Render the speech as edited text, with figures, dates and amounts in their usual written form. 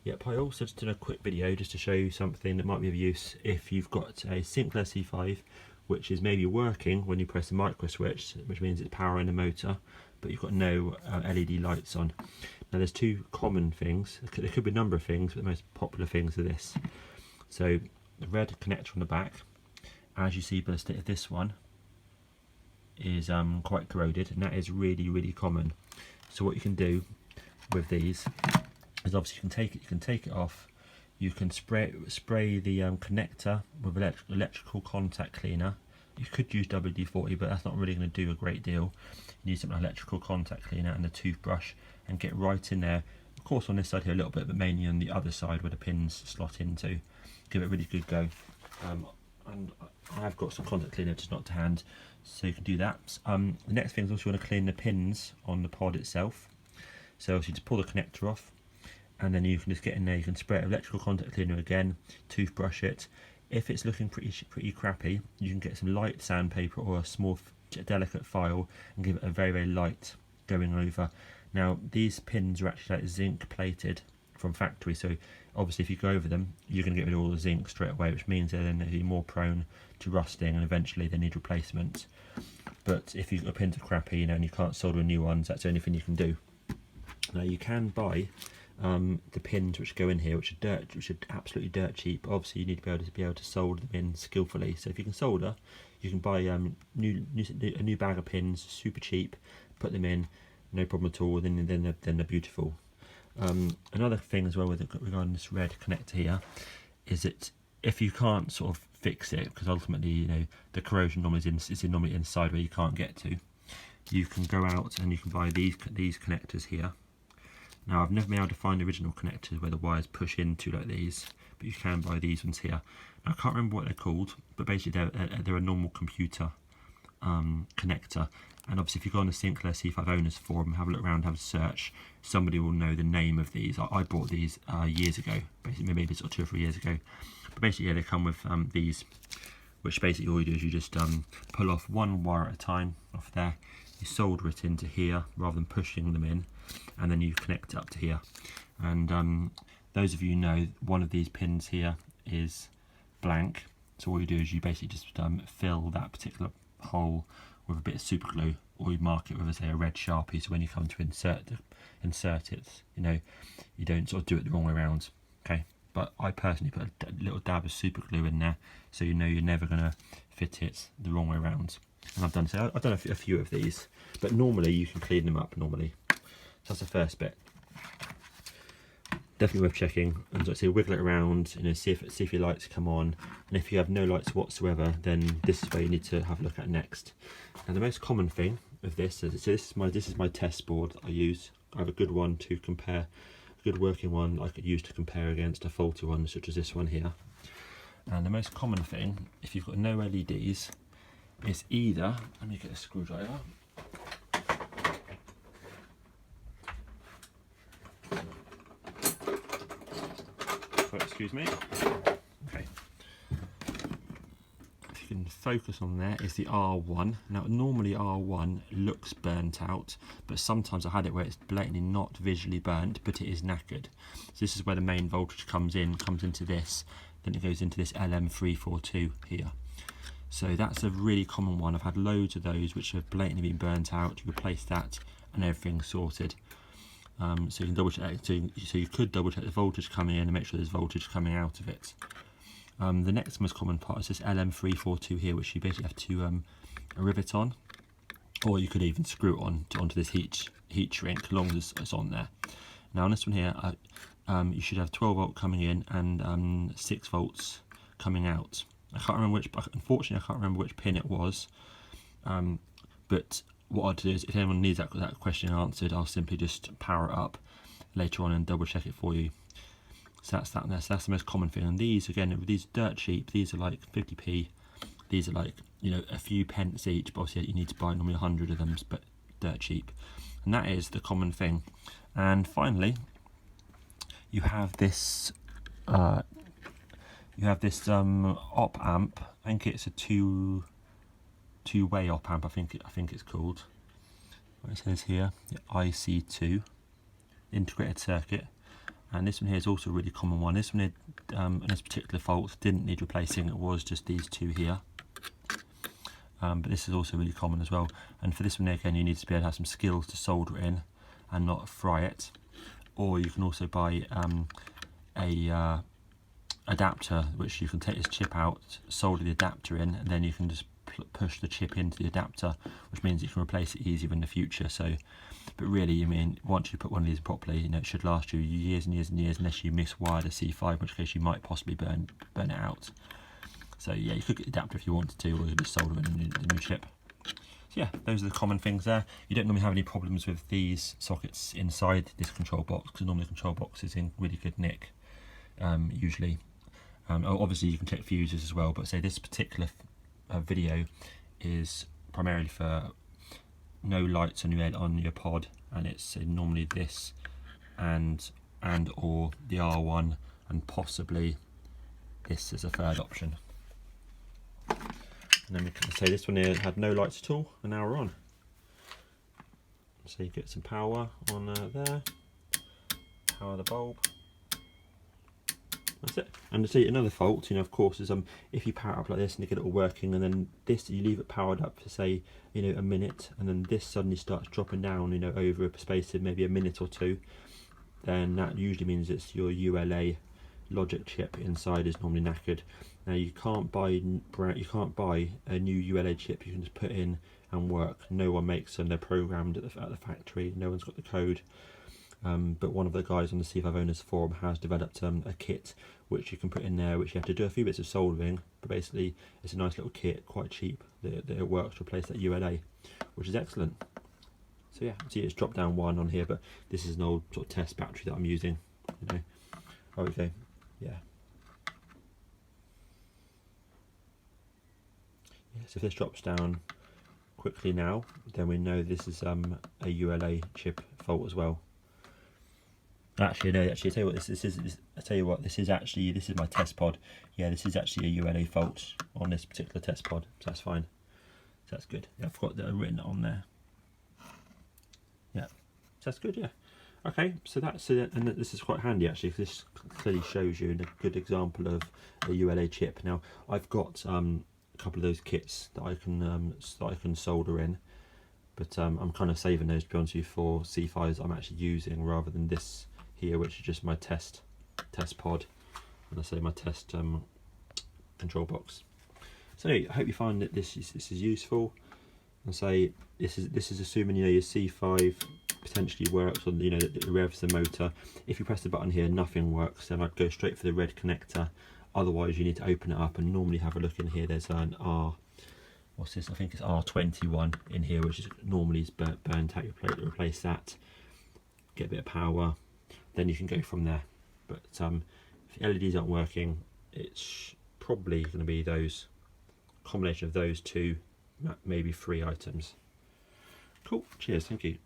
Yep, I also just did a quick video just to show you something that might be of use if you've got a Sinclair C5 which is maybe working when you press the micro switch, which means it's powering the motor, but you've got no LED lights on. Now there's two common things, there could be a number of things, but the most popular things are this. So the red connector on the back, as you see by the state of this one, is quite corroded, and that is really common. So what you can do with these is obviously you can take it off, you can spray the connector with electrical contact cleaner. You could use WD-40, but that's not really going to do a great deal. You need something like electrical contact cleaner and a toothbrush, and get right in there. Of course on this side here a little bit, but mainly on the other side where the pins slot into. Give it a really good go. And I've got some contact cleaner, just not to hand, so you can do that. The next thing is also you want to clean the pins on the pod itself. So you just pull the connector off, and then you can just get in there, you can spray it with electrical contact cleaner again, toothbrush it. If it's looking pretty crappy, you can get some light sandpaper or a small delicate file and give it a very light going over. Now these pins are actually like zinc plated from factory, so obviously if you go over them you're going to get rid of all the zinc straight away, which means they're then more prone to rusting and eventually they need replacement. But if your pins are crappy, and you can't solder new ones, that's the only thing you can do. Now you can buy the pins which go in here, which are absolutely dirt cheap. Obviously you need to be able to solder them in skillfully. So if you can solder, you can buy a new bag of pins, super cheap, put them in, no problem at all. Then they're beautiful. Another thing as well regarding this red connector here is that if you can't sort of fix it, because ultimately the corrosion normally is normally inside where you can't get to, you can go out and you can buy these connectors here. Now I've never been able to find the original connectors where the wires push into like these, but you can buy these ones here. Now, I can't remember what they're called, but basically they're a normal computer connector. And obviously if you go on the Sinclair C5 owners forum, have a look around, have a search, somebody will know the name of these. I bought these years ago, basically maybe sort of 2 or 3 years ago. But basically yeah, they come with these, which basically all you do is you just pull off one wire at a time off there, you solder it into here rather than pushing them in, and then you connect it up to here. And those of you know, one of these pins here is blank, so all you do is you basically just fill that particular hole with a bit of super glue, or you mark it with, say, a red Sharpie, so when you come to insert it, you don't sort of do it the wrong way around. Okay, but I personally put a little dab of super glue in there, so you're never going to fit it the wrong way around. And I've done a few of these, but normally you can clean them up normally. So that's the first bit. Definitely worth checking, and so I say wiggle it around, see if your lights come on, and if you have no lights whatsoever, then this is where you need to have a look at next. Now the most common thing of this is, so this is my test board that I use. I have a good one to compare, a good working one I could use to compare against a faulty one such as this one here. And the most common thing, if you've got no LEDs, is either, let me get a screwdriver. Excuse me. Okay. If you can focus on there, is the R1. Now normally R1 looks burnt out, but sometimes I had it where it's blatantly not visually burnt, but it is knackered. So this is where the main voltage comes into this, then it goes into this LM342 here. So that's a really common one. I've had loads of those which have blatantly been burnt out. You replace that and everything's sorted. So you can double check. So you could double check the voltage coming in and make sure there's voltage coming out of it. The next most common part is this LM342 here, which you basically have to rivet on, or you could even screw it onto this heat shrink, as long as it's on there. Now on this one here, you should have 12 volt coming in and 6 volts coming out. I can't remember unfortunately I can't remember which pin it was, but what I'll do is, if anyone needs that question answered, I'll simply just power it up later on and double check it for you. So that's that there. So that's the most common thing. And these, again, these are dirt cheap. These are like 50p. These are like, a few pence each, but obviously you need to buy normally 100 of them, but dirt cheap. And that is the common thing. And finally, you have this op amp. I think it's a two-way op amp. I think it's called. What it says here, IC2, integrated circuit. And this one here is also a really common one. This one here, on this particular fault, didn't need replacing. It was just these two here. But this is also really common as well. And for this one here, again, you need to be able to have some skills to solder it in and not fry it. Or you can also buy a adapter, which you can take this chip out, solder the adapter in, and then you can just push the chip into the adapter, which means you can replace it easier in the future. So, but really, I mean, once you put one of these properly, you know, it should last you years and years and years, unless you miswire the C5, in which case you might possibly burn it out. So yeah, you could get the adapter if you wanted to, or you could just solder in the new chip. So yeah, those are the common things there. You don't normally have any problems with these sockets inside this control box, because normally the control box is in really good nick, usually. Obviously you can check fuses as well, but say this particular video is primarily for no lights on your pod, and it's normally this and or the R1, and possibly this as a third option. And then we can say this one here had no lights at all, and now we're on. So you get some power on there, power the bulb. That's it. And to see another fault, you know, of course, is if you power it up like this and you get it all working, and then this, you leave it powered up for, say, you know, a minute, and then this suddenly starts dropping down, you know, over a space of maybe a minute or two, then that usually means it's your ULA logic chip inside is normally knackered. Now you can't buy a new ULA chip you can just put in and work. No one makes them. They're programmed at the factory. No one's got the code. But one of the guys on the C5 Owners forum has developed a kit which you can put in there, which you have to do a few bits of soldering, but basically it's a nice little kit, quite cheap, that it works to replace that ULA, which is excellent. So yeah, see it's dropped down one on here, but this is an old sort of test battery that I'm using, you know. Okay, yeah. So if this drops down quickly now, then we know this is a ULA chip fault as well. Actually, no. Actually, I tell you what, this is my test pod. Yeah, this is actually a ULA fault on this particular test pod, so that's fine. So that's good. Yeah, I've got that written on there. Yeah, so that's good. Yeah. Okay, so that's it, and this is quite handy actually, because this clearly shows you a good example of a ULA chip. Now, I've got a couple of those kits that I can solder in, but I'm kind of saving those, to be honest with you, for C5s I'm actually using, rather than this here, which is just my test pod, and I say my test control box. So I hope you find that this is useful. And say this is assuming, you know, your C5 potentially works on, you know, it revs the motor. If you press the button here, nothing works, then I'd go straight for the red connector. Otherwise, you need to open it up and normally have a look in here. There's an what's this? I think it's R21 in here, which is normally burnt out your plate. Replace that, get a bit of power, then you can go from there. But if the LEDs aren't working, it's probably going to be those combination of those two, maybe 3 items. Cool. Cheers. Thank you.